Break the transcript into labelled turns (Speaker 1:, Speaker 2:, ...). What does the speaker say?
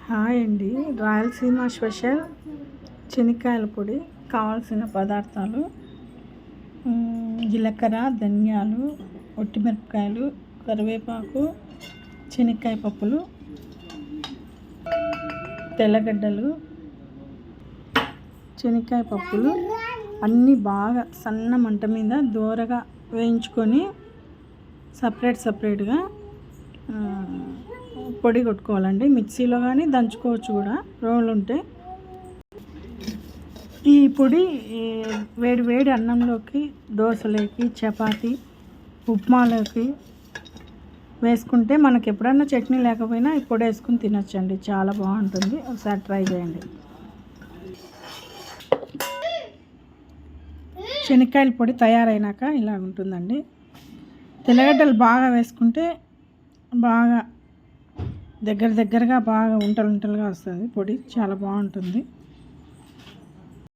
Speaker 1: Hi అండి. Rayalaseema special శనక్కాయల పొడి. కావాల్సిన పదార్థాలు జీలకర్ర, ధనియాలు, ఒట్టిమిరపకాయలు, కరివేపాకు, శనక్కాయ పప్పులు, తెల్లగడ్డలు, శనక్కాయ పప్పులు అన్నీ బాగా సన్న మంట మీద దోరగా వేయించుకొని సపరేట్గా పొడి కొట్టుకోవాలండి. మిక్సీలో కానీ దంచుకోవచ్చు కూడా, రోలు ఉంటే. ఈ పొడి వేడి వేడి అన్నంలోకి, దోశలోకి, చపాతీ, ఉప్మాలోకి వేసుకుంటే మనకి ఎప్పుడన్నా చట్నీ లేకపోయినా ఈ పొడి వేసుకుని తినొచ్చండి. చాలా బాగుంటుంది. ఒకసారి ట్రై చేయండి. శనక్కాయల పొడి తయారైనాక ఇలా ఉంటుందండి. తెల్లగడ్డలు బాగా వేసుకుంటే బాగా దగ్గరగా బాగా ఉంటలుగా వస్తుంది పొడి. చాలా బాగుంటుంది.